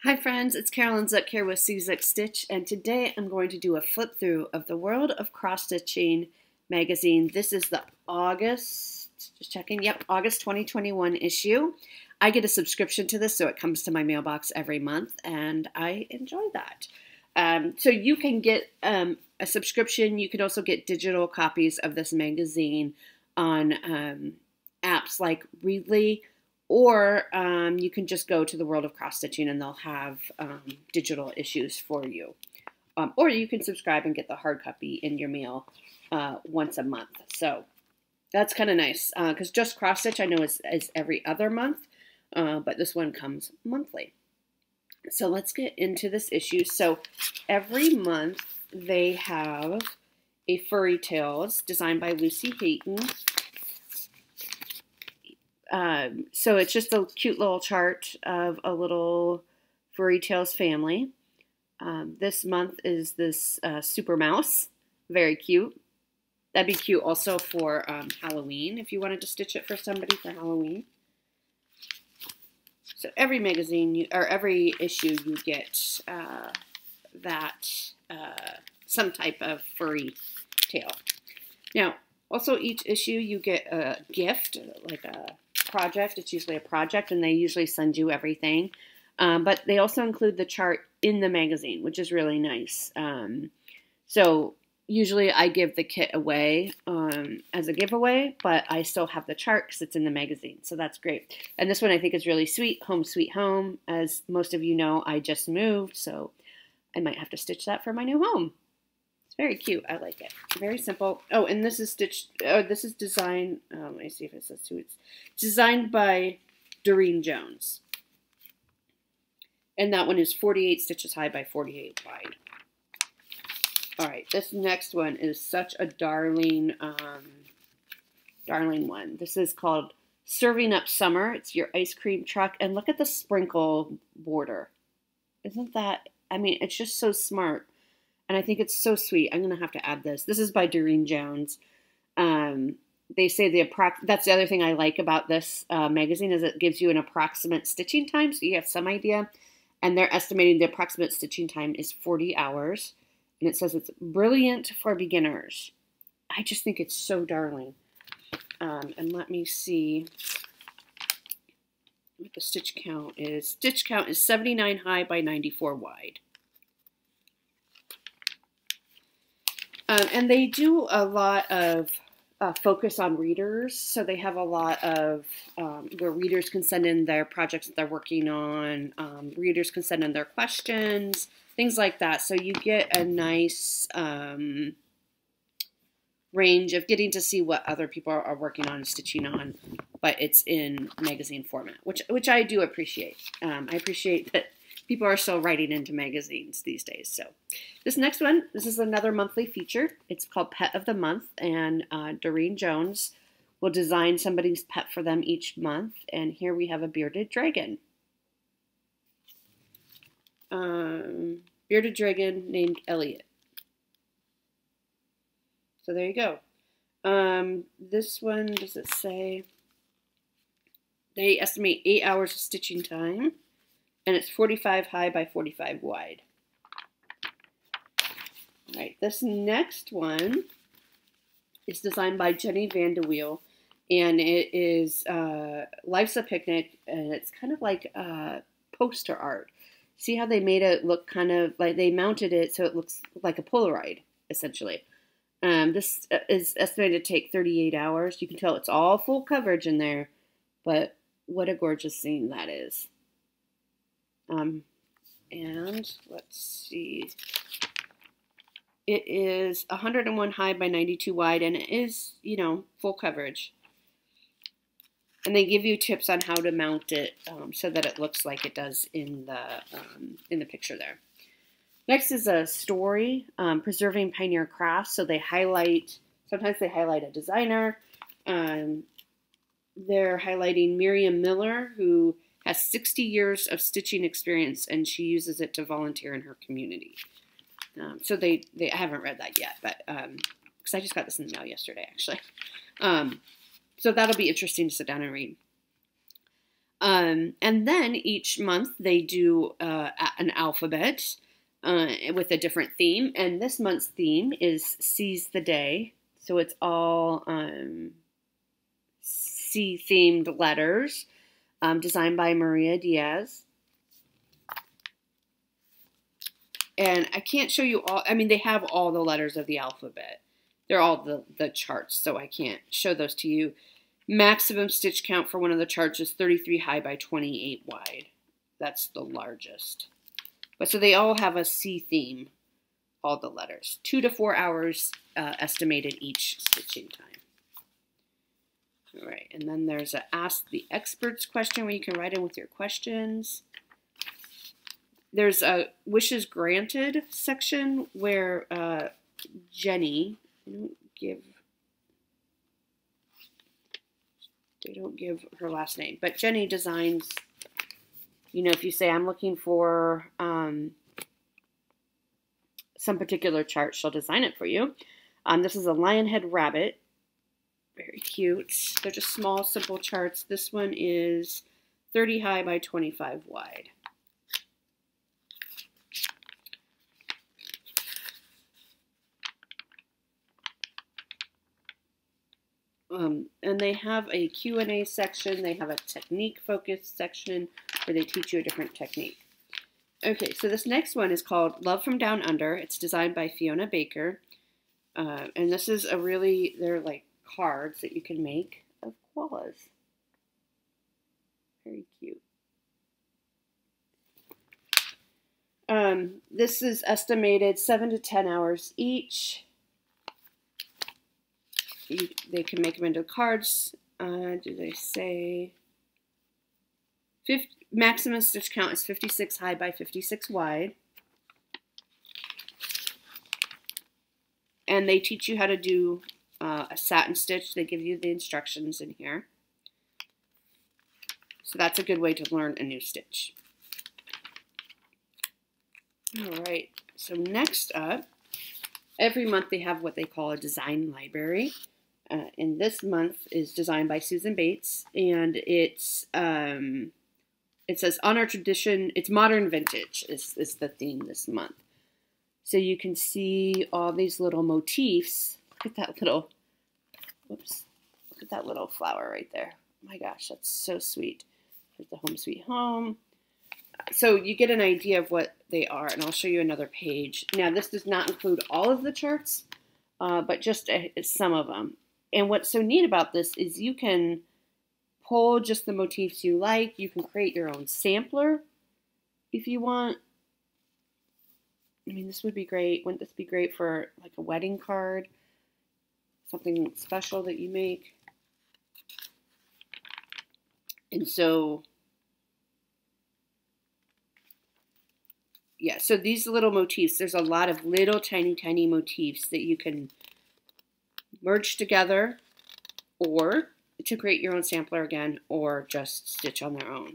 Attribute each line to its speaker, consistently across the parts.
Speaker 1: Hi friends, it's Carolyn Zuck here with Zuck Stitch, and today I'm going to do a flip through of the World of Cross Stitching magazine. This is the August 2021 issue. I get a subscription to this, so it comes to my mailbox every month, and I enjoy that. So you can get a subscription. You can also get digital copies of this magazine on apps like Readly, or you can just go to the World of Cross Stitching and they'll have digital issues for you. Or you can subscribe and get the hard copy in your mail once a month. So that's kind of nice because just cross stitch I know is every other month, but this one comes monthly. So let's get into this issue. So every month they have a Furry Tales designed by Lucy Hayton. So it's just a cute little chart of a little Furry Tales family. This month is this super mouse. Very cute. That'd be cute also for Halloween if you wanted to stitch it for somebody for Halloween. So every magazine or every issue you get some type of furry tale. Now, also each issue you get a gift, like a project. It's usually a project, and they usually send you everything. But they also include the chart in the magazine, which is really nice. So usually I give the kit away as a giveaway, but I still have the chart because it's in the magazine. So that's great. And this one I think is really sweet. Home Sweet Home. As most of you know, I just moved, so I might have to stitch that for my new home. It's very cute. I like it. Very simple. Oh, and this is stitched. Oh, this is designed. Let me see if it says who it's designed by Doreen Jones. And that one is 48 stitches high by 48 wide. All right, this next one is such a darling, darling one. This is called Serving Up Summer. It's your ice cream truck, and look at the sprinkle border. Isn't that? I mean, it's just so smart. And I think it's so sweet. I'm going to have to add this. This is by Doreen Jones. They say that's the other thing I like about this magazine is it gives you an approximate stitching time. So you have some idea. And they're estimating the approximate stitching time is 40 hours. And it says it's brilliant for beginners. I just think it's so darling. And let me see what the stitch count is. Stitch count is 79 high by 94 wide. And they do a lot of focus on readers. So they have a lot of where readers can send in their projects that they're working on. Readers can send in their questions, things like that. So you get a nice range of getting to see what other people are working on and stitching on, but it's in magazine format, which I do appreciate. I appreciate that people are still writing into magazines these days. So this next one, this is another monthly feature. It's called Pet of the Month, and Doreen Jones will design somebody's pet for them each month. And here we have a bearded dragon. Bearded dragon named Elliot. So there you go. This one, does it say? They estimate 8 hours of stitching time. And it's 45 high by 45 wide. All right, this next one is designed by Jenny Vandeweel, and it is Life's a Picnic, and it's kind of like poster art. See how they made it look kind of like they mounted it so it looks like a Polaroid, essentially. This is estimated to take 38 hours. You can tell it's all full coverage in there, but what a gorgeous scene that is. And let's see, it is 101 high by 92 wide, and it is, you know, full coverage. And they give you tips on how to mount it so that it looks like it does in the picture there. Next is a story, Preserving Pioneer Crafts. So they highlight, sometimes they highlight a designer. They're highlighting Miriam Miller, who has 60 years of stitching experience, and she uses it to volunteer in her community. So I haven't read that yet, but because I just got this in the mail yesterday, actually. So that'll be interesting to sit down and read. And then each month they do an alphabet with a different theme. And this month's theme is Seize the Day. So it's all sea-themed letters designed by Maria Diaz. And I can't show you all. I mean, they have all the letters of the alphabet. They're all the charts, so I can't show those to you. Maximum stitch count for one of the charts is 33 high by 28 wide. That's the largest. But so they all have a C theme, all the letters. 2 to 4 hours estimated each stitching time. All right, and then there's a Ask the Experts question where you can write in with your questions. There's a Wishes Granted section where Jenny, they don't give her last name, but Jenny designs, you know, if you say, I'm looking for some particular chart, she'll design it for you. This is a lion head rabbit. Very cute. They're just small, simple charts. This one is 30 high by 25 wide. And they have a Q&A section. They have a technique-focused section where they teach you a different technique. Okay, so this next one is called Love from Down Under. It's designed by Fiona Baker. And this is they're like cards that you can make of koalas. Very cute. This is estimated 7 to 10 hours each. They can make them into cards. Do they say maximum stitch count is 56 high by 56 wide. And they teach you how to do a satin stitch. They give you the instructions in here. So that's a good way to learn a new stitch. All right, so next up, every month they have what they call a design library. And this month is designed by Susan Bates, and it says Honor Tradition. It's Modern Vintage is the theme this month. So you can see all these little motifs. Look at that little, whoops, look at that little flower right there. Oh my gosh, that's so sweet. Here's the Home Sweet Home. So you get an idea of what they are, and I'll show you another page. Now, this does not include all of the charts, but just some of them. And what's so neat about this is you can pull just the motifs you like. You can create your own sampler if you want. I mean, this would be great. Wouldn't this be great for like a wedding card? Something special that you make. And so, yeah, so these little motifs, there's a lot of little tiny, tiny motifs that you can merge together or to create your own sampler again, or just stitch on their own.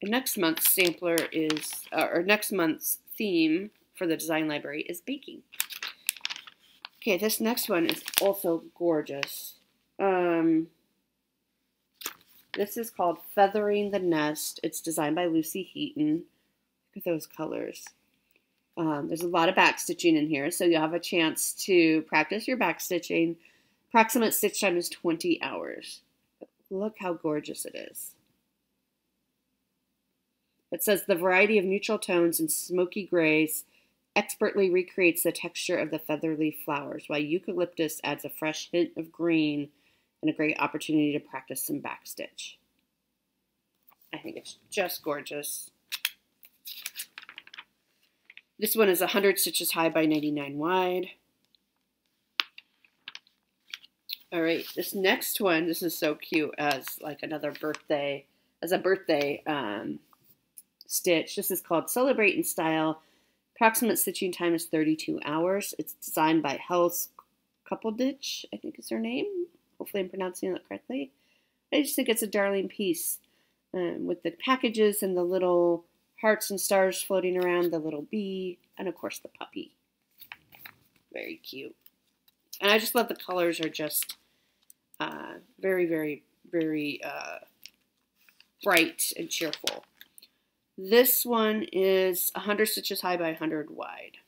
Speaker 1: And next month's sampler is, or next month's theme for the design library is baking. Okay, this next one is also gorgeous. This is called Feathering the Nest. It's designed by Lucy Heaton. Look at those colors. There's a lot of back stitching in here, so you'll have a chance to practice your back stitching. Approximate stitch time is 20 hours. Look how gorgeous it is. It says the variety of neutral tones and smoky grays expertly recreates the texture of the feather leaf flowers, while eucalyptus adds a fresh hint of green and a great opportunity to practice some back stitch. I think it's just gorgeous. This one is 100 stitches high by 99 wide. All right, this next one, this is so cute as like another birthday, as a birthday stitch. This is called Celebrate in Style. Approximate stitching time is 32 hours. It's designed by Helse Couple-Ditch, I think is her name. Hopefully I'm pronouncing that correctly. I just think it's a darling piece with the packages and the little hearts and stars floating around, the little bee, and of course the puppy. Very cute. And I just love the colors are just very, very, very bright and cheerful. This one is 100 stitches high by 100 wide.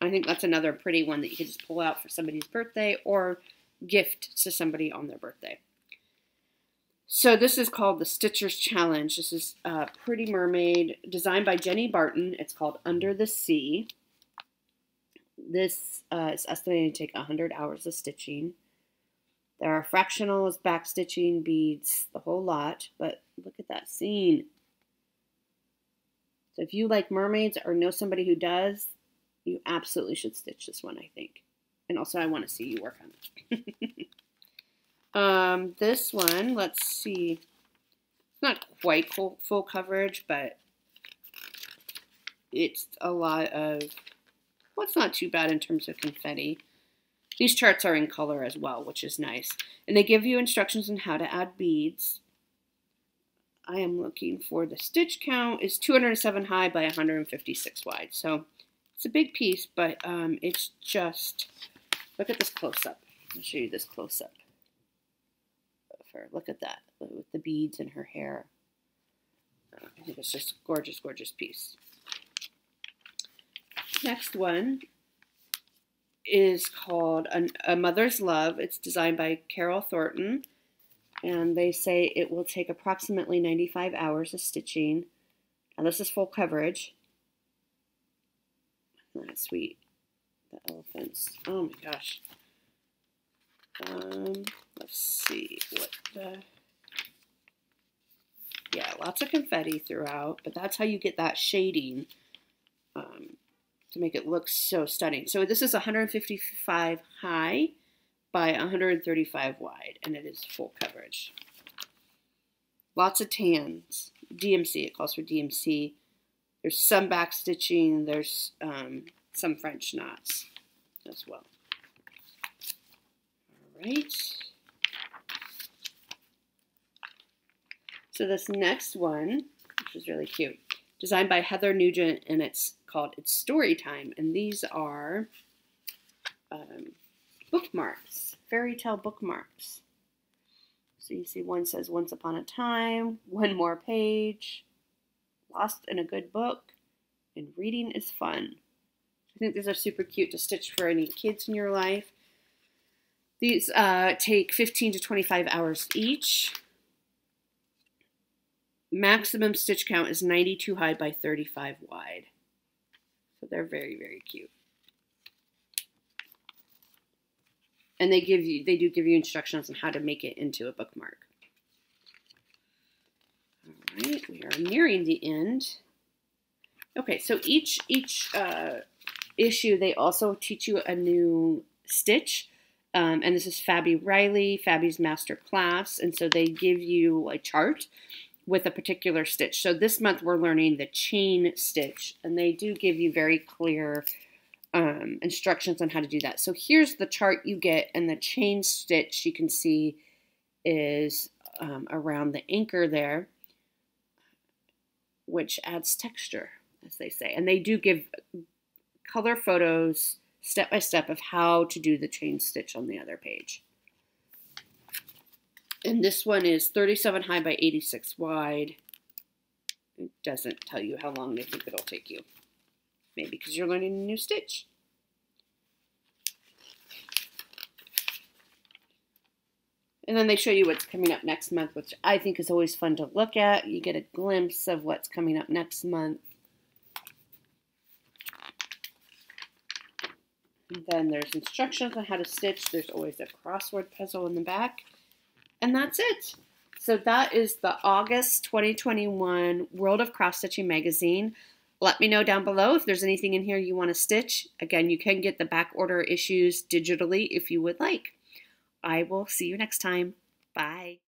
Speaker 1: I think that's another pretty one that you could just pull out for somebody's birthday or gift to somebody on their birthday. So this is called the Stitcher's Challenge. This is Pretty Mermaid, designed by Jenny Barton. It's called Under the Sea. This is estimated to take 100 hours of stitching. There are fractionals, back stitching, beads, the whole lot. But look at that scene. So if you like mermaids or know somebody who does, you absolutely should stitch this one, I think. And also, I want to see you work on it. This one, let's see. It's not quite full coverage, but it's a lot of, well, it's not too bad in terms of confetti. These charts are in color as well, which is nice. And they give you instructions on how to add beads. I am looking for the stitch count. It's 207 high by 156 wide. So it's a big piece, but it's just, look at this close-up. I'll show you this close-up. Look at that, with the beads in her hair. I think it's just a gorgeous, gorgeous piece. Next one is called A Mother's Love. It's designed by Carol Thornton, and they say it will take approximately 95 hours of stitching. Now this is full coverage. That's sweet. The elephants. Oh my gosh. Let's see what the, yeah, lots of confetti throughout, but that's how you get that shading to make it look so stunning. So this is 155 high by 135 wide, and it is full coverage. Lots of tans. DMC, it calls for DMC. There's some back stitching. There's some French knots as well. All right. So this next one, which is really cute, designed by Heather Nugent, and it's called It's Story Time. And these are bookmarks, fairy tale bookmarks. So you see one says Once Upon a Time, One More Page, Lost in a Good Book, and Reading is Fun. I think these are super cute to stitch for any kids in your life. These take 15 to 25 hours each. Maximum stitch count is 92 high by 35 wide. So they're very, very cute. And they do give you instructions on how to make it into a bookmark. All right, we are nearing the end. Okay, so each issue, they also teach you a new stitch. And this is Fabi Riley, Fabi's master class. And so they give you a chart with a particular stitch. So this month we're learning the chain stitch, and they do give you very clear instructions on how to do that. So here's the chart you get, and the chain stitch you can see is around the anchor there, which adds texture, as they say. And they do give color photos step by step of how to do the chain stitch on the other page. And this one is 37 high by 86 wide. It doesn't tell you how long they think it'll take you. Maybe because you're learning a new stitch. And then they show you what's coming up next month, which I think is always fun to look at. You get a glimpse of what's coming up next month. And then there's instructions on how to stitch. There's always a crossword puzzle in the back. And that's it. So that is the August 2021 World of Cross Stitching magazine. Let me know down below if there's anything in here you want to stitch. Again, you can get the back order issues digitally if you would like. I will see you next time. Bye.